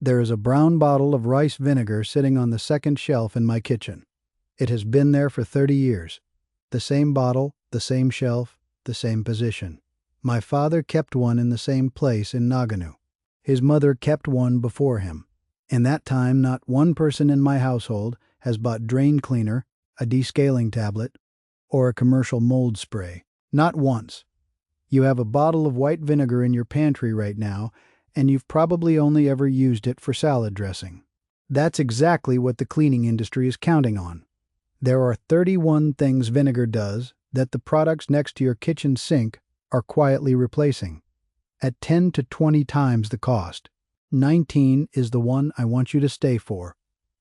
There is a brown bottle of rice vinegar sitting on the second shelf in my kitchen. It has been there for 30 years. The same bottle, the same shelf, the same position. My father kept one in the same place in Nagano. His mother kept one before him. In that time, not one person in my household has bought drain cleaner, a descaling tablet, or a commercial mold spray. Not once. You have a bottle of white vinegar in your pantry right now, and you've probably only ever used it for salad dressing. That's exactly what the cleaning industry is counting on. There are 31 things vinegar does that the products next to your kitchen sink are quietly replacing, at 10 to 20 times the cost. 19 is the one I want you to stay for.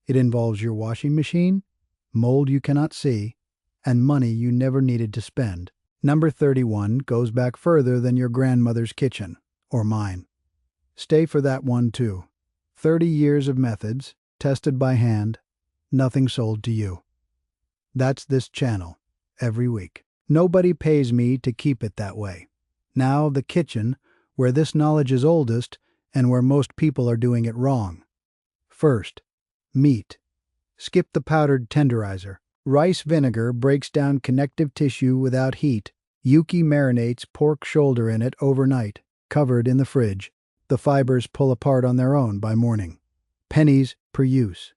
It involves your washing machine, mold you cannot see, and money you never needed to spend. Number 31 goes back further than your grandmother's kitchen, or mine. Stay for that one too. 30 years of methods, tested by hand, nothing sold to you. That's this channel, every week. Nobody pays me to keep it that way. Now the kitchen, where this knowledge is oldest and where most people are doing it wrong. First, meat. Skip the powdered tenderizer. Rice vinegar breaks down connective tissue without heat. Yuki marinates pork shoulder in it overnight, covered in the fridge. The fibers pull apart on their own by morning. Pennies per use.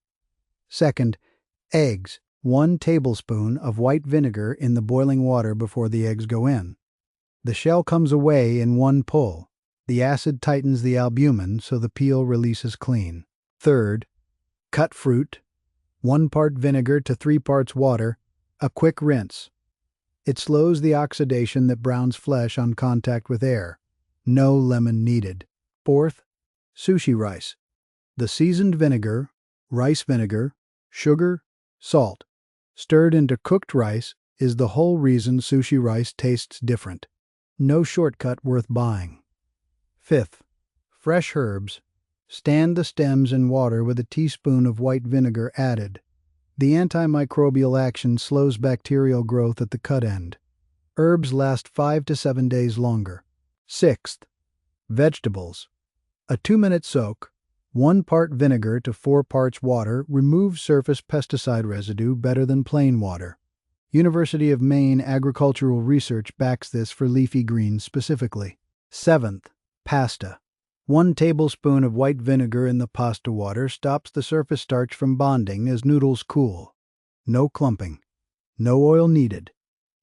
Second, eggs. 1 tablespoon of white vinegar in the boiling water before the eggs go in. The shell comes away in one pull. The acid tightens the albumin so the peel releases clean. Third, cut fruit. 1 part vinegar to 3 parts water. A quick rinse. It slows the oxidation that browns flesh on contact with air. No lemon needed. Fourth, sushi rice. The seasoned vinegar, rice vinegar, sugar, salt, stirred into cooked rice is the whole reason sushi rice tastes different. No shortcut worth buying. Fifth, fresh herbs. Stand the stems in water with a teaspoon of white vinegar added. The antimicrobial action slows bacterial growth at the cut end. Herbs last 5 to 7 days longer. Sixth, vegetables. A 2-minute soak, 1 part vinegar to 4 parts water removes surface pesticide residue better than plain water. University of Maine agricultural research backs this for leafy greens specifically. Seventh, pasta. 1 tablespoon of white vinegar in the pasta water stops the surface starch from bonding as noodles cool. No clumping. No oil needed.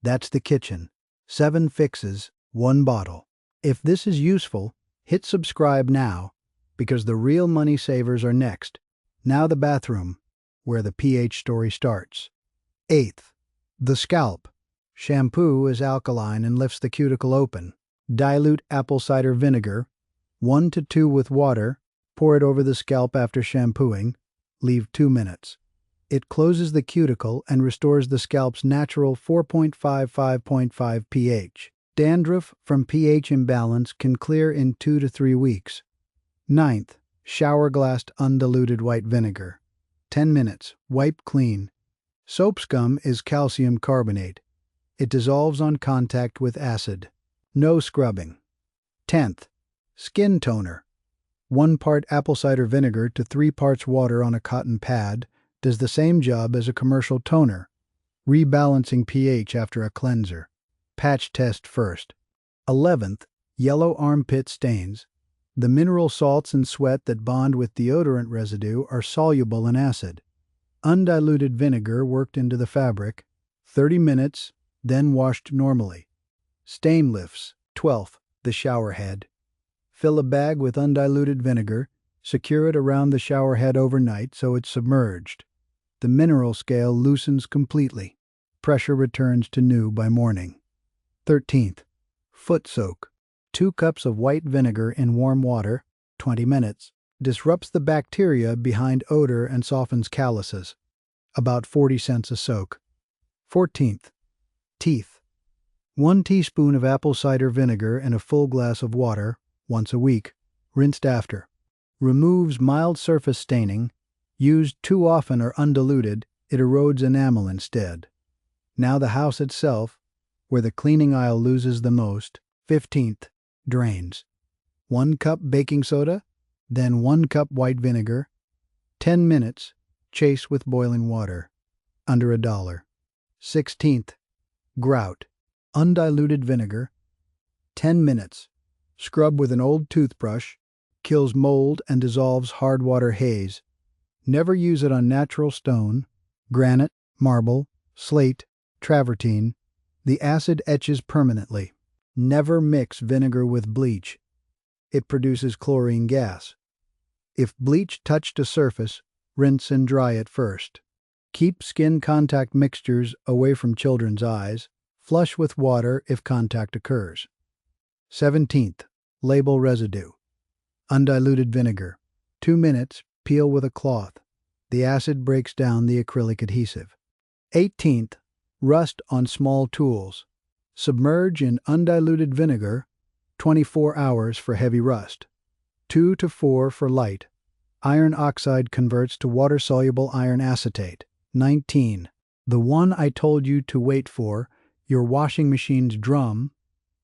That's the kitchen. 7 fixes, 1 bottle. If this is useful, hit subscribe now, because the real money savers are next. Now the bathroom, where the pH story starts. Eighth, the scalp. Shampoo is alkaline and lifts the cuticle open. Dilute apple cider vinegar, 1 to 2 with water, pour it over the scalp after shampooing, leave 2 minutes. It closes the cuticle and restores the scalp's natural 4.5-5.5 pH. Dandruff from pH imbalance can clear in 2 to 3 weeks. Ninth, shower glassed undiluted white vinegar. 10 minutes, wipe clean. Soap scum is calcium carbonate. It dissolves on contact with acid. No scrubbing. 10th, skin toner. 1 part apple cider vinegar to 3 parts water on a cotton pad does the same job as a commercial toner, rebalancing pH after a cleanser. Patch test first. 11th, yellow armpit stains. The mineral salts and sweat that bond with deodorant residue are soluble in acid. Undiluted vinegar worked into the fabric, 30 minutes, then washed normally. Stain lifts. 12th, the showerhead. Fill a bag with undiluted vinegar, secure it around the showerhead overnight so it's submerged. The mineral scale loosens completely. Pressure returns to new by morning. 13th, foot soak. 2 cups of white vinegar in warm water, 20 minutes. Disrupts the bacteria behind odor and softens calluses. About 40 cents a soak. 14th, teeth. 1 teaspoon of apple cider vinegar in a full glass of water, once a week, rinsed after. Removes mild surface staining. Used too often or undiluted, it erodes enamel instead. Now the house itself, where the cleaning aisle loses the most. 15th, drains. 1 cup baking soda, Then 1 cup white vinegar. 10 minutes. Chase with boiling water. Under $1. 16th. Grout. Undiluted vinegar. 10 minutes. Scrub with an old toothbrush. Kills mold and dissolves hard water haze. Never use it on natural stone, granite, marble, slate, travertine. The acid etches permanently. Never mix vinegar with bleach. It produces chlorine gas. If bleach touched a surface, rinse and dry it first. Keep skin contact mixtures away from children's eyes. Flush with water if contact occurs. 17th. Label residue. Undiluted vinegar. 2 minutes. Peel with a cloth. The acid breaks down the acrylic adhesive. 18th. Rust on small tools. Submerge in undiluted vinegar. 24 hours for heavy rust. 2 to 4 for light. Iron oxide converts to water-soluble iron acetate. 19. The one I told you to wait for, your washing machine's drum,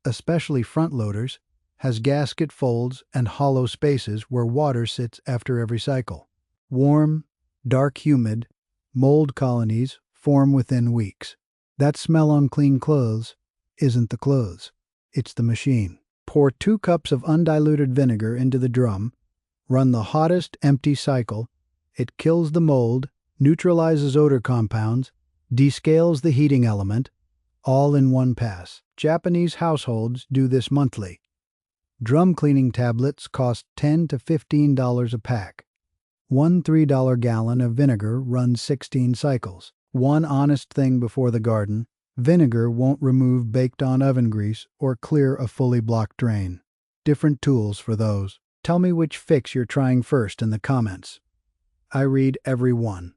especially front loaders, has gasket folds and hollow spaces where water sits after every cycle. Warm, dark humid, mold colonies form within weeks. That smell on clean clothes isn't the clothes, it's the machine. Pour 2 cups of undiluted vinegar into the drum. Run the hottest empty cycle. It kills the mold, neutralizes odor compounds, descales the heating element, all in one pass. Japanese households do this monthly. Drum cleaning tablets cost $10 to $15 a pack. 1 $3 gallon of vinegar runs 16 cycles. One honest thing before the garden: vinegar won't remove baked-on oven grease or clear a fully blocked drain. Different tools for those. Tell me which fix you're trying first in the comments. I read every one.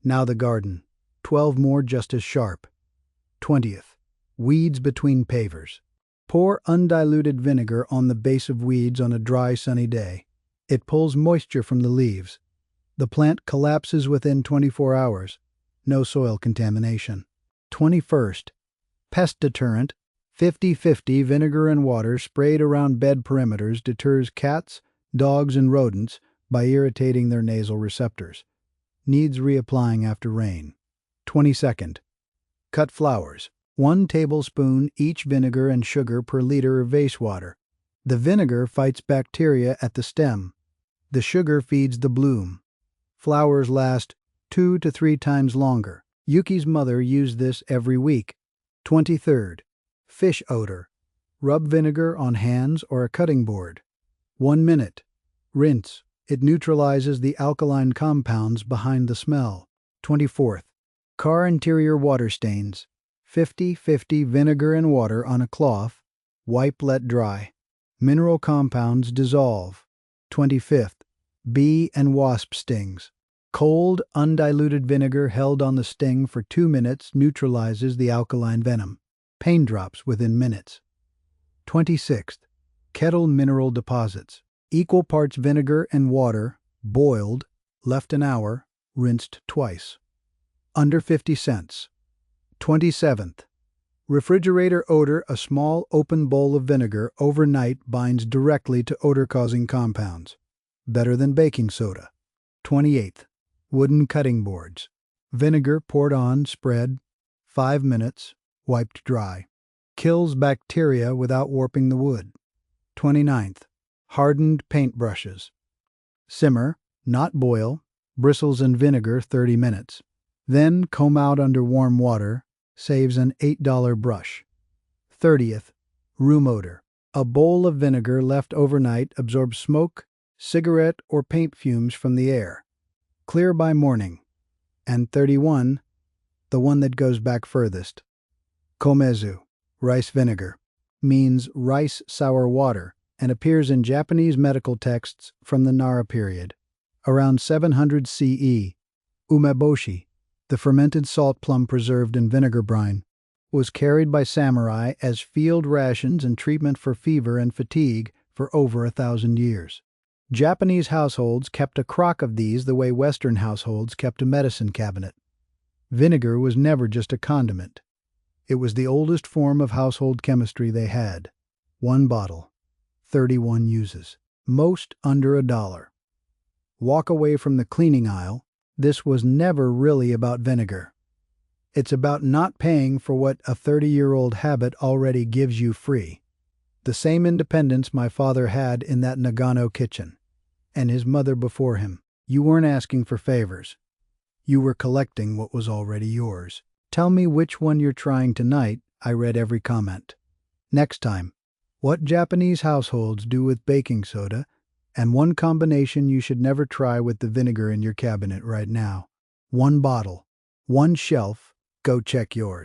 Now the garden. 12 more just as sharp. 20th. Weeds between pavers. Pour undiluted vinegar on the base of weeds on a dry, sunny day. It pulls moisture from the leaves. The plant collapses within 24 hours. No soil contamination. 21st. Pest Deterrent. 50-50 vinegar and water sprayed around bed perimeters deters cats, dogs, and rodents by irritating their nasal receptors. Needs reapplying after rain. 22nd. Cut flowers. 1 tablespoon each vinegar and sugar per liter of vase water. The vinegar fights bacteria at the stem. The sugar feeds the bloom. Flowers last 2 to 3 times longer. Yuki's mother used this every week. 23rd. Fish odor. Rub vinegar on hands or a cutting board. 1 minute. Rinse. It neutralizes the alkaline compounds behind the smell. 24th. Car interior water stains. 50-50 vinegar and water on a cloth. Wipe, let dry. Mineral compounds dissolve. 25th. Bee and wasp stings. Cold, undiluted vinegar held on the sting for 2 minutes neutralizes the alkaline venom. Pain drops within minutes. 26th. Kettle mineral deposits. Equal parts vinegar and water, boiled, left an hour, rinsed twice. Under 50 cents. 27th. Refrigerator odor. A small open bowl of vinegar overnight binds directly to odor-causing compounds. Better than baking soda. 28th. Wooden cutting boards. Vinegar poured on, spread, 5 minutes, wiped dry. Kills bacteria without warping the wood. 29th. Hardened paintbrushes. Simmer, not boil, bristles in vinegar 30 minutes. Then comb out under warm water. Saves an $8 brush. 30th. Room odor. A bowl of vinegar left overnight absorbs smoke, cigarette, or paint fumes from the air. Clear by morning. And 31. The one that goes back furthest. Komezu, rice vinegar, means rice sour water and appears in Japanese medical texts from the Nara period. Around 700 CE, umeboshi, the fermented salt plum preserved in vinegar brine, was carried by samurai as field rations and treatment for fever and fatigue for over 1,000 years. Japanese households kept a crock of these the way Western households kept a medicine cabinet. Vinegar was never just a condiment. It was the oldest form of household chemistry they had. 1 bottle, 31 uses. Most under $1. Walk away from the cleaning aisle. This was never really about vinegar. It's about not paying for what a 30-year-old habit already gives you free. The same independence my father had in that Nagano kitchen, and his mother before him. You weren't asking for favors. You were collecting what was already yours. Tell me which one you're trying tonight. I read every comment. Next time, what Japanese households do with baking soda, and one combination you should never try with the vinegar in your cabinet right now. One bottle, one shelf. Go check yours.